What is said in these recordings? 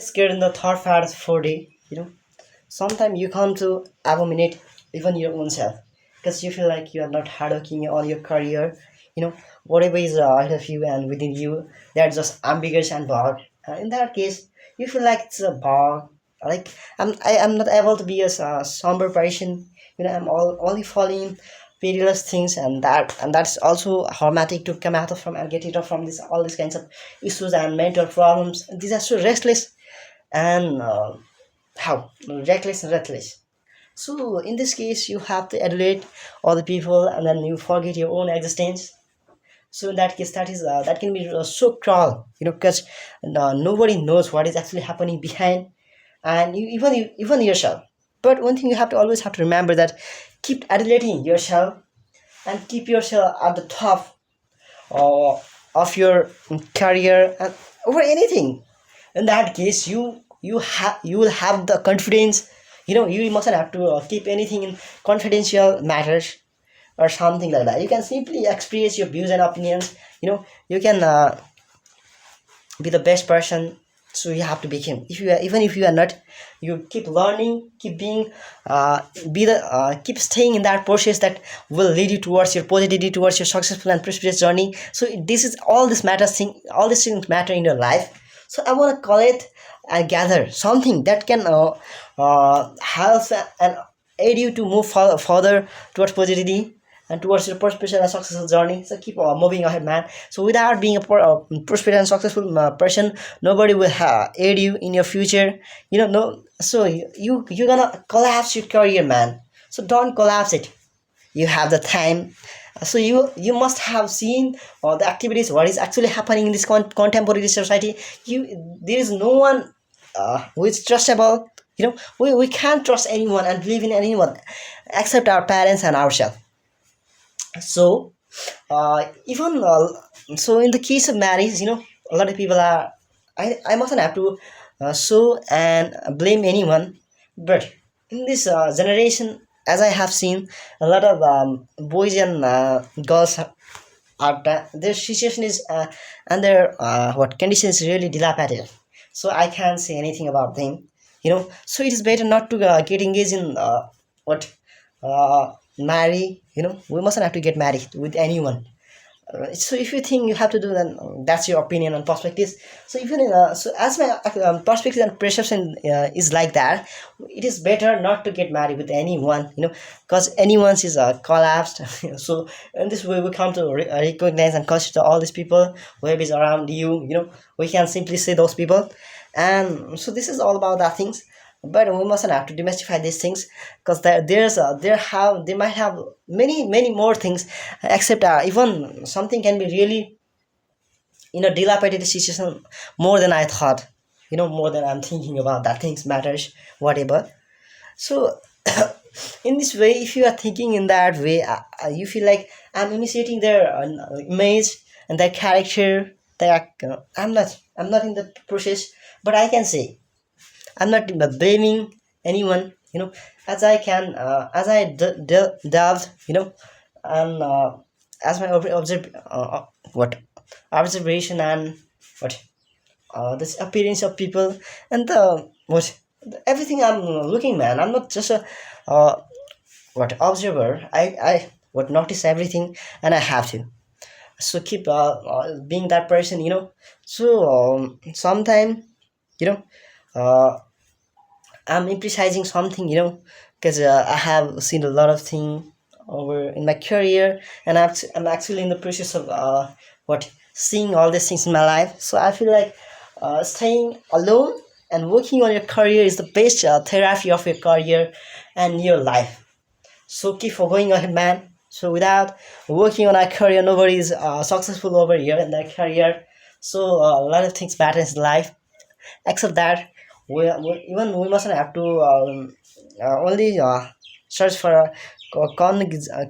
let's get in the third part for day. Sometimes you come to abominate even your own self because you feel like you are not hardworking on your career. Whatever is ahead of you and within you, they're just ambiguous and vague. In that case, you feel like it's a bug. Like I'm not able to be a somber person. I'm only following perilous things, and that's also traumatic to come out of from and get rid of from this all these kinds of issues and mental problems. These are so restless and how reckless and reckless. So in this case, you have to adulate all the people, and then you forget your own existence. So in that case, that can be so cruel, because nobody knows what is actually happening behind, and even yourself. But one thing you have to always have to remember that keep adulating yourself and keep yourself at the top uh, of your career and over anything. In that case, you will have the confidence. You mustn't have to keep anything in confidential matters or something like that. You can simply express your views and opinions. You can be the best person. So you have to become, if you are, even if you are not, you keep learning, keep being be the keep staying in that process that will lead you towards your positivity, towards your successful and prosperous journey. So this is all this matters thing, all these things matter in your life. So I want to call it and gather something that can help and aid you to move further towards positivity and towards your prosperous and successful journey. So keep moving ahead, man. So without being a prosperous and successful person, nobody will aid you in your future. No. So you're gonna collapse your career, man. So don't collapse it. You have the time. So you must have seen the activities, what is actually happening in this contemporary society. There is no one who is trustable. We can't trust anyone and believe in anyone except our parents and ourselves. So even so in the case of marriage, a lot of people are, I mustn't have to show and blame anyone, but in this generation, as I have seen, a lot of boys and girls their situation is and their what condition is really dilapidated. So I can't say anything about them. So it is better not to get engaged in what marry. We mustn't have to get married with anyone. So if you think you have to do, then that's your opinion and perspectives. So even so as my perspective and perception is like that, it is better not to get married with anyone, because anyone's is collapsed. So in this way we come to recognize and consider all these people who is around you. We can simply say those people. And so this is all about that things. But we mustn't have to demystify these things, because they might have many more things, except even something can be really in a dilapidated situation more than I thought, more than I'm thinking about that things matters, whatever. So in this way, if you are thinking in that way, you feel like I'm initiating their image and their character. I'm not in the process, but I can say I'm not blaming anyone, as I can, as I delved, and as my what observation and what this appearance of people and the what everything I'm looking, man. I'm not just a what observer. I what notice everything, and I have to. So keep being that person, So sometime, you know. I'm emphasizing something, because I have seen a lot of things over in my career, and I'm actually in the process of what seeing all these things in my life. So I feel like staying alone and working on your career is the best therapy of your career and your life. So keep going ahead, man. So without working on our career, nobody is successful over here in their career. So a lot of things matter in life. Except that, we mustn't have to only search for a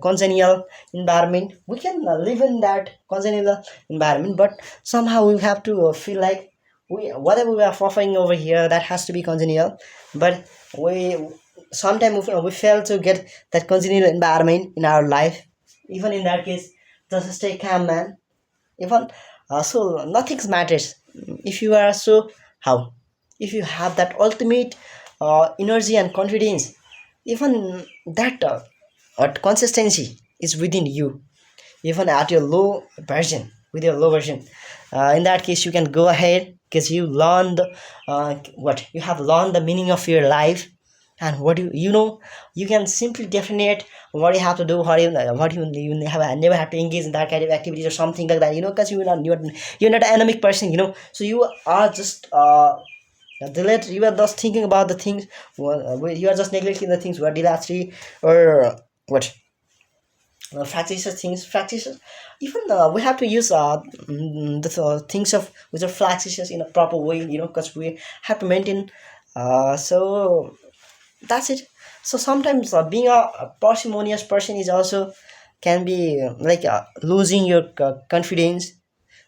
congenial environment. We can live in that congenial environment, but somehow we have to feel like whatever we are suffering over here, that has to be congenial. But we sometimes we fail to get that congenial environment in our life. Even in that case, just stay calm, man. Even so nothing matters if you are so how. if you have that ultimate energy and confidence, even that consistency is within you, even at your low version, with your low version. In that case, you can go ahead because you learned what you have learned the meaning of your life, and what you know, you can simply definite what you have to do, you have never have to engage in that kind of activities or something like that, because you're not an anemic person, so you are just delete, you are just thinking about the things, you are just neglecting the things where dilatory or what fractious things, fractious, even we have to use the things of which are fractious in a proper way, because we have to maintain, so that's it. So sometimes being a parsimonious person is also can be like losing your confidence,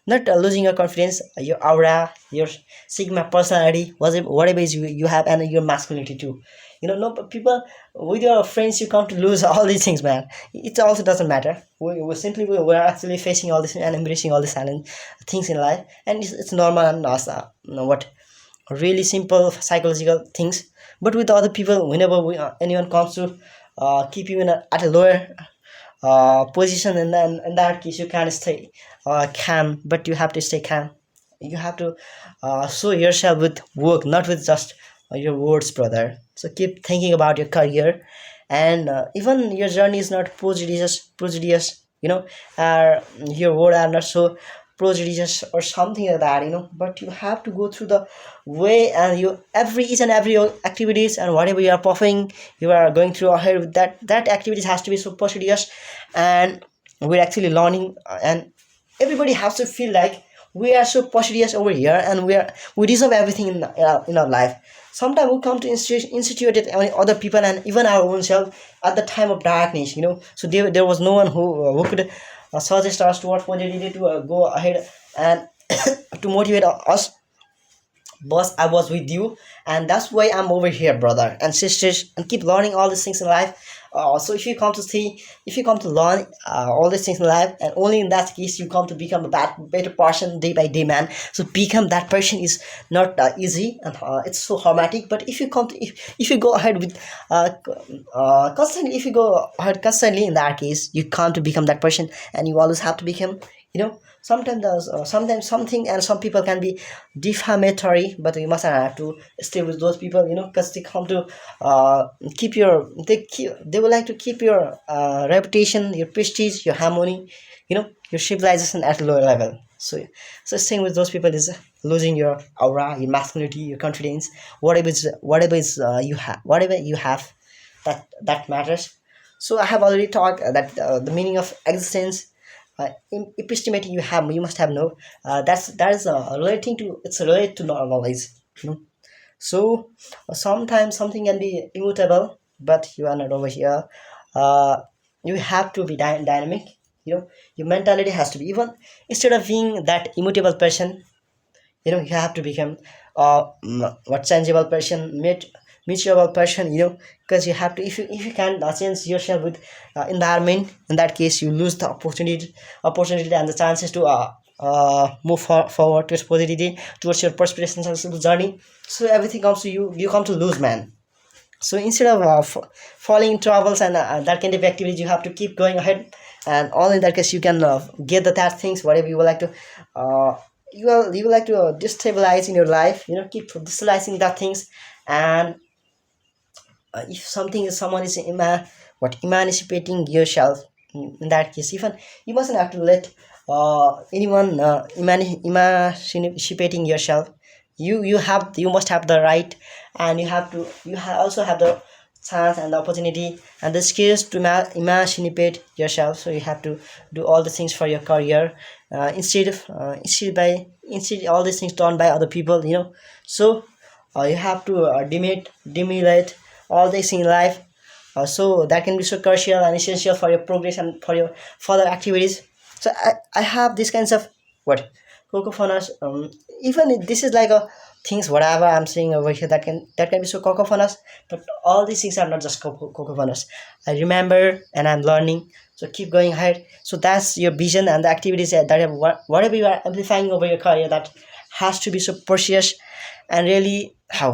not losing your confidence, your aura, your sigma personality, whatever is you have, and your masculinity too. No, but people, with your friends you come to lose all these things, man. It also doesn't matter. We're actually facing all this and embracing all these challenge things in life, and it's normal and what really simple psychological things. But with other people, whenever anyone comes to keep you at a lower position, and then in that case you can stay calm, but you have to stay calm. You have to show yourself with work, not with just your words, brother. So keep thinking about your career, and even your journey is not prejudicious, your words are not so prejudicious or something like that, but you have to go through the way, and you every each and every activities and whatever you are performing, you are going through ahead with that activities has to be so prestigious, and we're actually learning, and everybody has to feel like we are so prestigious over here, and we deserve everything in our life. Sometimes we come to institute other people and even our own self at the time of darkness, so there was no one who could suggest us towards positivity to go ahead and to motivate us. Boss, I was with you, and that's why I'm over here, brother and sisters, and keep learning all these things in life. So if you come to learn all these things in life, and only in that case you come to become a better person day by day, man. So become that person is not easy, and it's so traumatic. But if you go ahead with constantly, if you go ahead constantly, in that case you come to become that person, and you always have to become, sometimes something, and some people can be defamatory, but you must have to stay with those people, because they come to they would like to keep your reputation, your prestige, your harmony, your civilization at a lower level. So staying with those people is losing your aura, your masculinity, your confidence, whatever you have, that matters. So I have already talked that the meaning of existence, epistematic, you must have no, that is relating to, it's related to knowledge, so sometimes something can be immutable, but you are not over here. uh, you have to be dynamic, your mentality has to be, even instead of being that immutable person, you have to become what changeable person, measurable person, because you have to, if you can change yourself with environment, in that case you lose the opportunity and the chances to move forward towards positivity, towards your perspirational journey. So everything comes to you, you come to lose, man. So instead of falling in troubles and that kind of activities, you have to keep going ahead, and all in that case you can get that things whatever you would like to, uh, you would like to destabilize in your life, keep destabilizing that things. And if someone is emancipating yourself, in that case, even you mustn't have to let anyone emancipating yourself. You must have the right, and also have the chance and the opportunity and the skills to emancipate yourself. So you have to do all the things for your career, instead all these things done by other people, so you have to demulate all this in life, so that can be so crucial and essential for your progress and for your further activities. So I have these kinds of what cacophonous, even if this is like a things whatever I'm saying over here, that can be so cacophonous, but all these things are not just cacophonous. I remember and I'm learning, so keep going ahead. So that's your vision and the activities whatever you are amplifying over your career, that has to be so precious, and really how